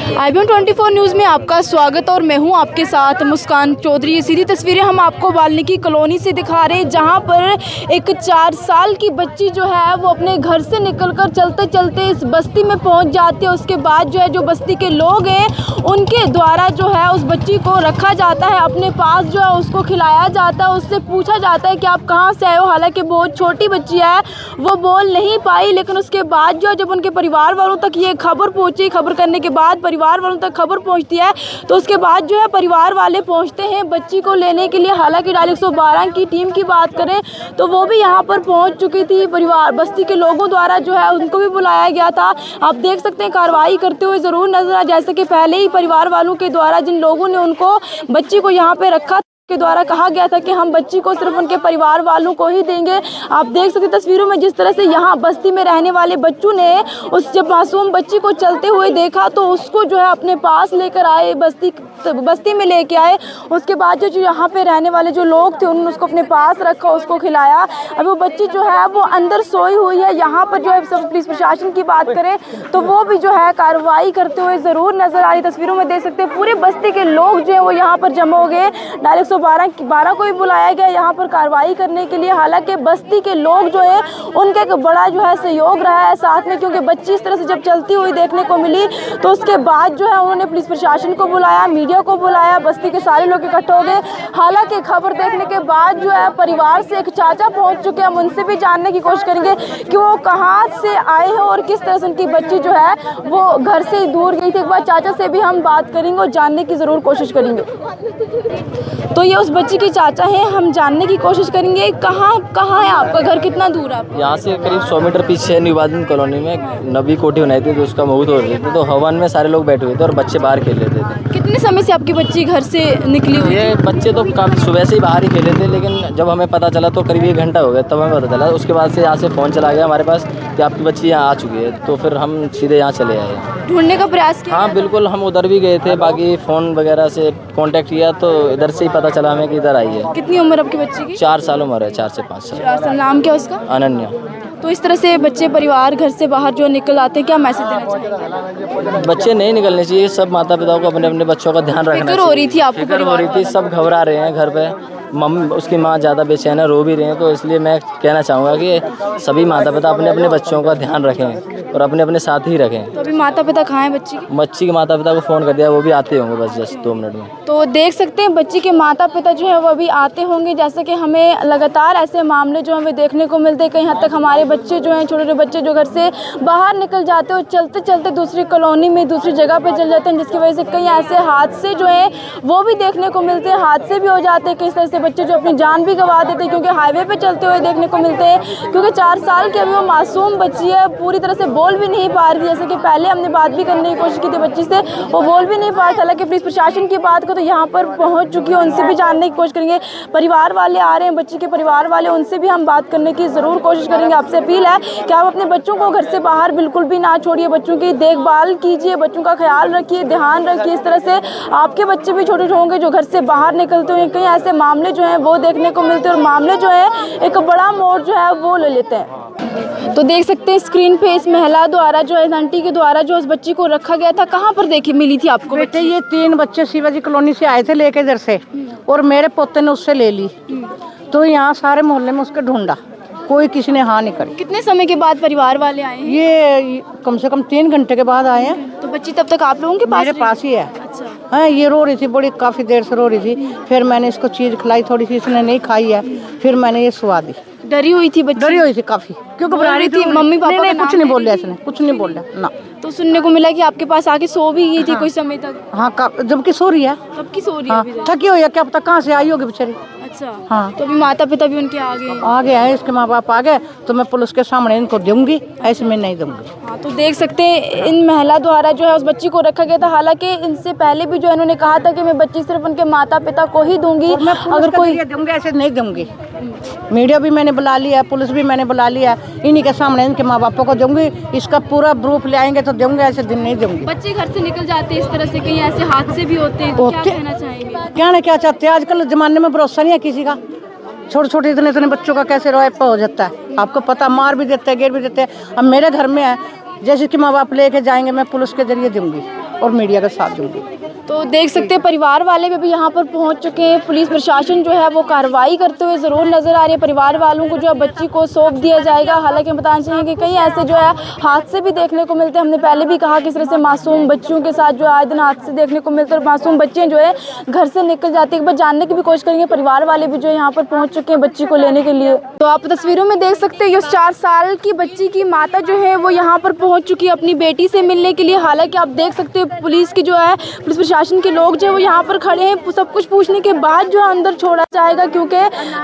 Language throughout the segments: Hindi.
IBN24 न्यूज़ में आपका स्वागत और मैं हूं आपके साथ मुस्कान चौधरी। सीधी तस्वीरें हम आपको वाल्मीकि कॉलोनी से दिखा रहे हैं, जहां पर एक 4 साल की बच्ची जो है वो अपने घर से निकलकर चलते चलते इस बस्ती में पहुंच जाती है। उसके बाद जो है जो बस्ती के लोग हैं उनके द्वारा जो है उस बच्ची को रखा जाता है, अपने पास जो है उसको खिलाया जाता है, उससे पूछा जाता है कि आप कहाँ से आए हो। हालांकि बहुत छोटी बच्ची है, वो बोल नहीं पाई, लेकिन उसके बाद जो जब उनके परिवार वालों तक ये खबर पहुंची, खबर करने के बाद परिवार वालों तक खबर पहुंचती है तो उसके बाद जो है परिवार वाले पहुंचते हैं बच्ची को लेने के लिए। हालांकि डायल 112 की टीम की बात करें तो वो भी यहां पर पहुंच चुकी थी। परिवार बस्ती के लोगों द्वारा जो है उनको भी बुलाया गया था। आप देख सकते हैं कार्रवाई करते हुए ज़रूर नजर आ, जैसे कि पहले ही परिवार वालों के द्वारा जिन लोगों ने उनको बच्ची को यहाँ पे रखा के द्वारा कहा गया था कि हम बच्ची को सिर्फ उनके परिवार वालों को ही देंगे। आप देख सकते तस्वीरों में जिस तरह से यहाँ बस्ती में रहने वाले बच्चों ने उस जब मासूम बच्ची को चलते हुए देखा तो उसको जो है अपने पास लेकर आए, बस्ती में लेके आए। उसके बाद जो यहाँ पे रहने वाले जो लोग थे उन्होंने उसको अपने पास रखा, उसको खिलाया। अभी वो बच्ची जो है वो अंदर सोई हुई है। यहाँ पर जो है सब पुलिस प्रशासन की बात करें तो वो भी जो है कार्रवाई करते हुए ज़रूर नजर आ रही। तस्वीरों में देख सकते हैं पूरे बस्ती के लोग जो है वो यहाँ पर जमा हो गए। डायल 112 को भी बुलाया गया यहाँ पर कार्रवाई करने के लिए। हालांकि बस्ती के लोग जो है उनका एक बड़ा जो है सहयोग रहा है साथ में, क्योंकि बच्ची इस तरह से जब चलती हुई देखने को मिली तो उसके बाद जो है उन्होंने पुलिस प्रशासन को बुलाया, मीडिया को बुलाया, बस्ती के सारे लोग इकट्ठे हो गए। हालांकि खबर देखने के बाद जो है परिवार से एक चाचा पहुंच चुके हैं, हम उनसे भी जानने की कोशिश करेंगे कि वो कहाँ से आए हैं और किस तरह से उनकी बच्ची जो है वो घर से ही दूर गई थी। एक बार चाचा से भी हम बात करेंगे और जानने की ज़रूर कोशिश करेंगे। तो ये उस बच्ची के चाचा हैं, हम जानने की कोशिश करेंगे कहाँ है आपका घर, कितना दूर है आपका? यहाँ से करीब 100 मीटर पीछे न्यू इबादत कॉलोनी में नबी कोठी बनाई थी तो उसका मुहूर्त हो रही थी, तो हवन में सारे लोग बैठे हुए थे और बच्चे बाहर खेल रहे थे। कितने समय से आपकी बच्ची घर से निकली हुई? ये बच्चे तो काफ़ी सुबह से ही बाहर ही खेले थे, लेकिन जब हमें पता चला तो करीब 1 घंटा हो गया तब हमें पता चला। उसके बाद से यहाँ से फ़ोन चला गया हमारे पास कि आपकी बच्ची यहाँ आ चुकी है, तो फिर हम सीधे यहाँ चले आए। ढूंढने का प्रयास किया? हाँ बिल्कुल, हम उधर भी गए थे, बाकी फ़ोन वगैरह से कांटेक्ट किया तो इधर से ही पता चला हमें कि इधर आई है। कितनी उम्र आपकी बच्ची की? 4 साल उम्र है, 4 से 5 साल। 4 साल। नाम क्या उसका? अनन्या। तो इस तरह से बच्चे परिवार घर से बाहर जो निकल आते हैं, क्या मैसेज देना चाहिए? बच्चे नहीं निकलने चाहिए, सब माता पिताओं को अपने अपने बच्चों का ध्यान रखना चाहिए। हो रही थी आपको? फिक्र हो रही थी, सब घबरा रहे हैं घर पे। मम्मी उसकी माँ ज़्यादा बेचैन है, रो भी रहे हैं, तो इसलिए मैं कहना चाहूँगा कि सभी माता पिता अपने अपने बच्चों का ध्यान रखें और अपने अपने साथ ही रखें। तो अभी माता पिता कहाँ हैं बच्ची के? बच्ची के माता पिता को फ़ोन कर दिया, वो भी आते होंगे बस जस्ट 2 मिनट में। तो देख सकते हैं बच्ची के माता पिता जो है वो अभी आते होंगे। जैसे कि हमें लगातार ऐसे मामले जो हमें देखने को मिलते हैं, कहीं हद तक हमारे बच्चे जो हैं, छोटे छोटे बच्चे जो घर से बाहर निकल जाते हैं और चलते चलते दूसरी कॉलोनी में दूसरी जगह पर चल जाते हैं, जिसकी वजह से कई ऐसे हादसे जो हैं वो भी देखने को मिलते हैं। हादसे भी हो जाते हैं, किस तरह से बच्चे जो अपनी जान भी गंवा देते हैं, क्योंकि हाईवे पे चलते हुए देखने को मिलते हैं। क्योंकि 4 साल की अभी वो मासूम बच्ची है, पूरी तरह से बोल भी नहीं पा रही। जैसे कि पहले हमने बात भी करने की कोशिश की थी बच्ची से, वो बोल भी नहीं पा रही। हालांकि पुलिस प्रशासन की बात को तो यहाँ पर पहुँच चुकी है, उनसे भी जानने की कोशिश करेंगे। परिवार वाले आ रहे हैं, बच्ची के परिवार वाले, उनसे भी हम बात करने की ज़रूर कोशिश करेंगे। आपसे अपील है कि आप अपने बच्चों को घर से बाहर बिल्कुल भी ना छोड़िए, बच्चों की देखभाल कीजिए, बच्चों का ख्याल रखिए, ध्यान रखिए। इस तरह से आपके बच्चे भी छोटे होंगे जो घर से बाहर निकलते हैं, कई ऐसे मामले जो हैं वो देखने को मिलते हैं और मामले जो है एक बड़ा मोड़ जो है वो ले लेते हैं। तो देख सकते हैं स्क्रीन पे इस महिला द्वारा जो है आंटी के द्वारा जो उस बच्ची को रखा गया था। कहाँ पर देखी मिली थी आपको बेटे? ये 3 बच्चे शिवाजी कॉलोनी से आए थे लेके इधर से, और मेरे पोते ने उससे ले ली, तो यहाँ सारे मोहल्ले में उसके ढूंढा, कोई किसी ने हाँ नहीं करी। कितने समय के बाद परिवार वाले आए हैं? ये कम से कम 3 घंटे के बाद आए हैं। तो बच्ची तब तक आप लोगों के पास? मेरे पास ही है। अच्छा। हाँ, ये रो रही थी बड़ी, काफ़ी देर से रो रही थी। फिर मैंने इसको चीज़ खिलाई थोड़ी सी, इसने नहीं खाई है, फिर मैंने ये सुला दी। डरी हुई थी बच्ची? डरी हुई थी काफ़ी, क्योंकि घबरा रही थी। मम्मी पापा नहीं, कुछ नहीं बोल इसने, कुछ नहीं बोला ना। तो सुनने को मिला कि आपके पास आके सो भी गई थी कुछ समय तक? हाँ, जबकि सो रही है। कब की सो रही है? हाँ, थकी हुई है, क्या पता कहाँ से आई होगी बेचारी। अच्छा। हाँ, तो अभी माता पिता भी उनके आ गए हैं, इसके माँ बाप आ गए, तो मैं पुलिस के सामने इनको दूंगी, ऐसे में नहीं दूंगी। हाँ, तो देख सकते हैं इन महिला द्वारा जो है उस बच्ची को रखा गया था। हालांकि इनसे पहले भी जो इन्होंने कहा था कि मैं बच्ची सिर्फ उनके माता पिता को ही दूंगी, अगर कोई दूंगी ऐसे नहीं दूंगी। मीडिया भी मैंने बुला लिया, पुलिस भी मैंने बुला लिया, इन्हीं के सामने इनके माँ बापों को दूंगी, इसका पूरा प्रूफ ले आएंगे तो दूंगी, ऐसे दिन नहीं दूंगी। बच्चे घर से निकल जाते हैं इस तरह से, कहीं ऐसे हादसे भी होते हैं, तो क्या कहना चाहेंगे? क्या चाहते हैं, आजकल जमाने में भरोसा नहीं है किसी का। छोटे छोटे इतने इतने बच्चों का कैसे रॉयप हो जाता है, आपको पता, मार भी देते हैं, गिर भी देते हैं। अब मेरे घर में है, जैसे कि माँ बाप लेके जाएंगे मैं पुलिस के जरिए दूंगी। और मीडिया का साथ दूंगी। तो देख सकते हैं परिवार वाले भी यहाँ पर पहुँच चुके हैं। पुलिस प्रशासन जो है वो कार्रवाई करते हुए ज़रूर नज़र आ रही है। परिवार वालों को जो है बच्ची को सौंप दिया जाएगा। हालांकि हम बताना चाहेंगे कि कई ऐसे जो है हादसे भी देखने को मिलते हैं। हमने पहले भी कहा किस तरह से मासूम बच्चियों के साथ जो आए दिन हादसे देखने को मिलते हैं और मासूम बच्चियाँ जो है घर से निकल जाती है। एक बार जानने की भी कोशिश करेंगे। परिवार वाले भी जो है यहाँ पर पहुँच चुके हैं बच्ची को लेने के लिए। तो आप तस्वीरों में देख सकते हैं उस 4 साल की बच्ची की माता जो है वो यहाँ पर पहुँच चुकी है अपनी बेटी से मिलने के लिए। हालांकि आप देख सकते हैं पुलिस की जो है पुलिस प्रशासन के लोग जो है वो यहाँ पर खड़े हैं। सब कुछ पूछने के बाद जो है अंदर छोड़ा जाएगा, क्योंकि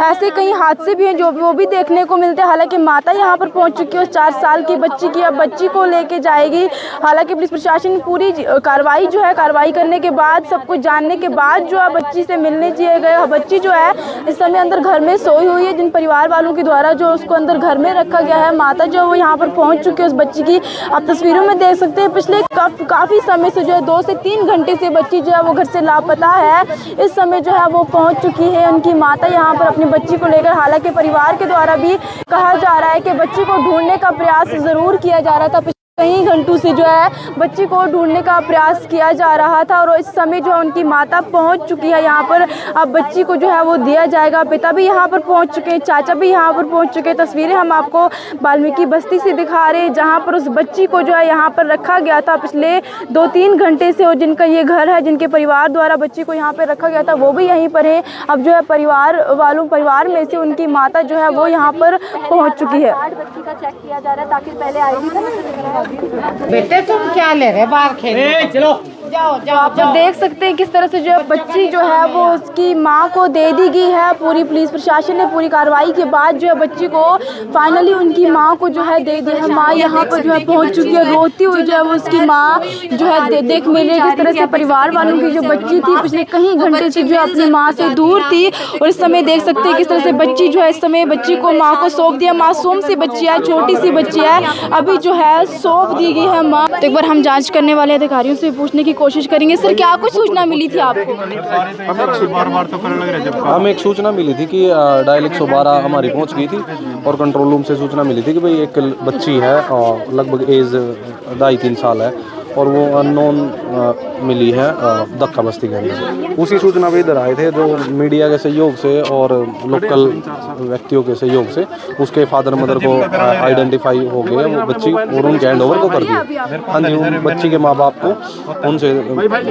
ऐसे कई हादसे भी हैं जो वो भी देखने को मिलते हैं। हालांकि माता यहाँ पर पहुँच चुकी है उस 4 साल की बच्ची की, अब बच्ची को लेके जाएगी। हालांकि पुलिस प्रशासन पूरी कार्रवाई जो है कार्रवाई करने के बाद सब कुछ जानने के बाद जो है बच्ची से मिलने चाहिए गए। बच्ची जो है इस समय अंदर घर में सोई हुई है, जिन परिवार वालों के द्वारा जो उसको अंदर घर में रखा गया है। माता जो है वो यहाँ पर पहुँच चुकी है उस बच्ची की। आप तस्वीरों में देख सकते हैं पिछले काफ़ी समय से जो है 2 से 3 घंटे से बच्ची जो है वो घर से लापता है। इस समय जो है वो पहुंच चुकी है उनकी माता यहाँ पर अपनी बच्ची को लेकर। हालांकि परिवार के द्वारा भी कहा जा रहा है कि बच्ची को ढूंढने का प्रयास ज़रूर किया जा रहा था। कई घंटों से जो है बच्ची को ढूंढने का प्रयास किया जा रहा था और इस समय जो है उनकी माता पहुंच चुकी है यहाँ पर। अब बच्ची को जो है वो दिया जाएगा। पिता भी यहाँ पर पहुंच चुके हैं, चाचा भी यहाँ पर पहुंच चुके हैं। तस्वीरें हम आपको वाल्मीकि बस्ती से दिखा रहे हैं जहाँ पर उस बच्ची को जो है यहाँ पर रखा गया था पिछले 2-3 घंटे से। और जिनका ये घर है, जिनके परिवार द्वारा बच्ची को यहाँ पर रखा गया था, वो भी यहीं पर है। अब जो है परिवार में से उनकी माता जो है वो यहाँ पर पहुँच चुकी है। बच्ची का चेक किया जा रहा है ताकि पहले आएगी बेटे तुम क्या ले रहे बाहर खेल, चलो जाओ जाओ। आप देख सकते हैं किस तरह से जो है बच्ची जो है वो उसकी माँ को दे दी गई है। पूरी पुलिस प्रशासन ने पूरी कार्रवाई के बाद जो है बच्ची को फाइनली उनकी माँ को जो है दे दी है। माँ यहाँ पर जो है पहुँच चुकी है, रोती हुई जो है वो उसकी माँ जो है देख मिल रही है किस तरह से परिवार वालों की जो बच्ची थी पिछले कई घंटे से जो है अपनी माँ से दूर थी। और इस समय देख सकते हैं किस तरह से बच्ची जो है इस समय बच्ची को माँ को सौंप दिया। मासूम सी बच्ची है, छोटी सी बच्ची है, अभी जो है सौंप दी गई है माँ। तो एक बार हम जाँच करने वाले अधिकारियों से पूछने की कोशिश करेंगे। सर क्या कुछ सूचना मिली थी आपको? हमें एक सूचना मिली थी कि डायल 112 हमारी पहुंच गई थी और कंट्रोल रूम से सूचना मिली थी कि भाई एक बच्ची है लगभग एज 2.5-3 साल है और वो अननोन मिली है दक्का बस्ती के अंदर। उसी सूचना पे इधर आए थे जो मीडिया के सहयोग से और लोकल व्यक्तियों के सहयोग से उसके फादर मदर को आइडेंटिफाई हो गए वो बच्ची और उनके हैंड ओवर को कर दिया। हाँ जी, उन बच्ची के माँ बाप को उनसे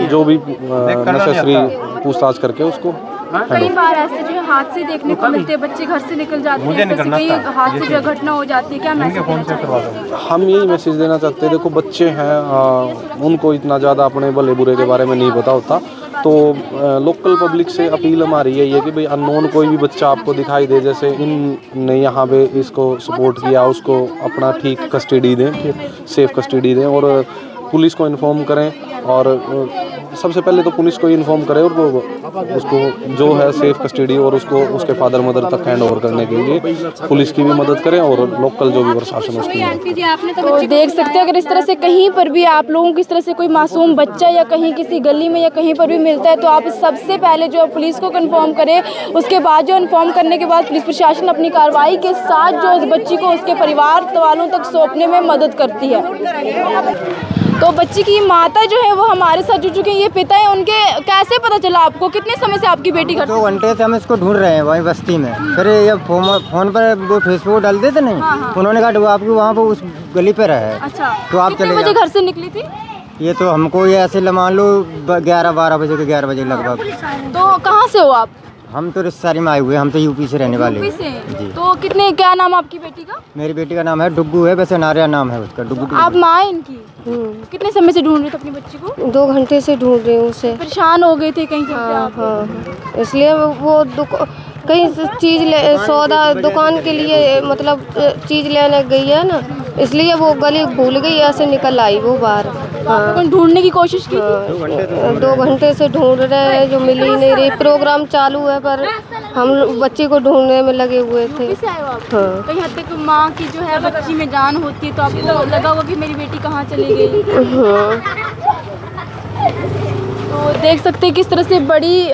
जो भी नेसेसरी पूछताछ करके उसको कई बार ऐसे जो है हादसे देखने को मिलते हैं, बच्चे घर से निकल जाते हैं, कई हादसे जो घटना हो जाती है। क्या मैसेज देना चाहते? हम यही मैसेज देना चाहते हैं, देखो बच्चे हैं उनको इतना ज़्यादा अपने भले बुरे के बारे में नहीं पता होता। तो लोकल पब्लिक से अपील हमारी यही है कि भाई अननोन कोई भी बच्चा आपको दिखाई दे, जैसे इनने यहाँ पे इसको सपोर्ट किया, उसको अपना ठीक कस्टडी दें, सेफ कस्टडी दें और पुलिस को इन्फॉर्म करें। और सबसे पहले तो पुलिस को इन्फॉर्म करें और वो उसको जो है सेफ कस्टडी और उसको उसके फादर मदर तक हैंड ओवर करने के लिए पुलिस की भी मदद करें और लोकल जो भी प्रशासन उसकी मदद करें। तो देख सकते हैं अगर इस तरह से कहीं पर भी आप लोगों को इस तरह से कोई मासूम बच्चा या कहीं किसी गली में या कहीं पर भी मिलता है तो आप सबसे पहले जो पुलिस को कंफर्म करें। उसके बाद जो इन्फॉर्म करने के बाद पुलिस प्रशासन अपनी कार्रवाई के साथ जो उस बच्ची को उसके परिवार वालों तक सौंपने में मदद करती है। तो बच्ची की माता जो है वो हमारे साथ जुड़ चुके हैं, ये पिता है उनके। कैसे पता चला आपको? कितने समय से आपकी बेटी घर? 2 घंटे से हम इसको ढूंढ रहे हैं वहीं बस्ती में। फिर ये फोन पर वो फेसबुक डाल देते नहीं। हाँ। उन्होंने कहा वो आपकी वहाँ पर उस गली पे रहे। अच्छा, तो आप कितने बजे घर से निकली थी? ये तो हमको ये ऐसे मान लो 11-12 बजे के 11 बजे लगभग। तो कहाँ से हो आप? हम तो रिश्तेदारी में आए हुए, हम तो यूपी से रहने वाले यूपी से? तो कितने, क्या नाम आपकी बेटी का? मेरी बेटी का नाम है डुग्गू है, वैसे नारिया नाम है उसका, डुग्गू। आप माँ हैं इनकी? कितने समय से ढूंढ रहे थे अपनी बच्ची को? 2 घंटे से ढूंढ रही हूँ उसे। परेशान हो गए थे कहीं से? हाँ, इसलिए वो कहीं चीज़ सौदा दुकान के लिए मतलब चीज़ लेने गई है ना, इसलिए वो गली भूल गई, ऐसे निकल आई वो बाहर। हाँ, ढूंढने की कोशिश की? 2 घंटे से ढूंढ रहे हैं, जो मिल ही नहीं रही। प्रोग्राम चालू है पर हम बच्ची को ढूंढने में लगे हुए थे। हाँ, कहीं हद तक माँ की जो है बच्ची में जान होती है तो आपको लगा होगा कि मेरी बेटी कहाँ चली गई। हाँ। तो देख सकते हैं किस तरह से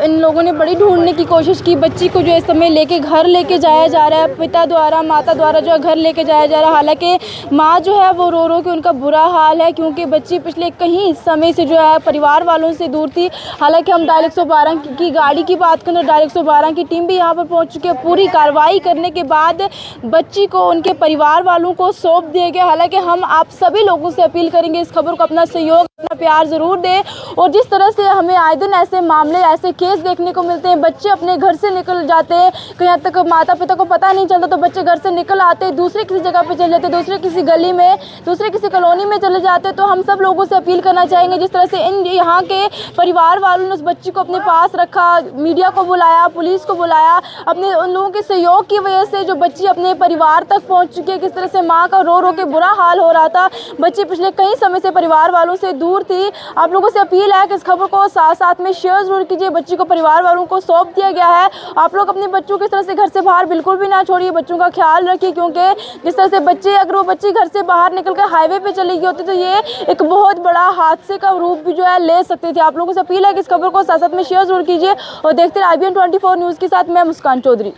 इन लोगों ने बड़ी ढूंढने की कोशिश की। बच्ची को जो इस समय घर लेके जाया जा रहा है, पिता द्वारा माता द्वारा जो है घर लेके जाया जा रहा है। हालांकि माँ जो है वो रो के उनका बुरा हाल है, क्योंकि बच्ची पिछले कहीं समय से जो है परिवार वालों से दूर थी। हालांकि हम डायल 112 की गाड़ी की बात करें तो डायल 112 की टीम भी यहाँ पर पहुँच चुकी है। पूरी कार्रवाई करने के बाद बच्ची को उनके परिवार वालों को सौंप दिया गया। हालांकि हम आप सभी लोगों से अपील करेंगे इस खबर को अपना सहयोग, अपना प्यार ज़रूर दें। और जिस तरह से हमें आए दिन ऐसे मामले, ऐसे केस देखने को मिलते हैं, बच्चे अपने घर से निकल जाते हैं, कहीं हद तक माता पिता को पता नहीं चलता, तो बच्चे घर से निकल आते हैं, दूसरे किसी जगह पे चले जाते, दूसरे किसी गली में, दूसरे किसी कॉलोनी में चले जाते। तो हम सब लोगों से अपील करना चाहेंगे, जिस तरह से इन यहाँ के परिवार वालों ने उस बच्ची को अपने पास रखा, मीडिया को बुलाया, पुलिस को बुलाया, अपने उन लोगों के सहयोग की वजह से जो बच्ची अपने परिवार तक पहुँच चुकी है। किस तरह से माँ का रो के बुरा हाल हो रहा था, बच्ची पिछले कई समय से परिवार वालों से दूर थी। आप लोगों से अपील है कि इस खबर को साथ में शेयर जरूर कीजिए। बच्ची को परिवार वालों को सौंप दिया गया है। आप लोग अपने बच्चों की इस तरह से घर से बाहर बिल्कुल भी ना छोड़िए, बच्चों का ख्याल रखिए, क्योंकि जिस तरह से अगर वो बच्ची घर से बाहर निकलकर हाईवे पे चली गई होती तो ये एक बहुत बड़ा हादसे का रूप भी जो है ले सकती थी। आप लोगों से अपील है कि इस खबर को साथ में शेयर जरूर कीजिए और देखते रहिए IBN 24 न्यूज़ के साथ मैं मुस्कान चौधरी।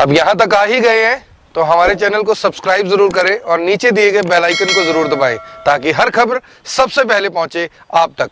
अब यहाँ तक आ ही गए हैं तो हमारे चैनल को सब्सक्राइब जरूर करें और नीचे दिए गए बेल आइकन को जरूर दबाएं ताकि हर खबर सबसे पहले पहुंचे आप तक।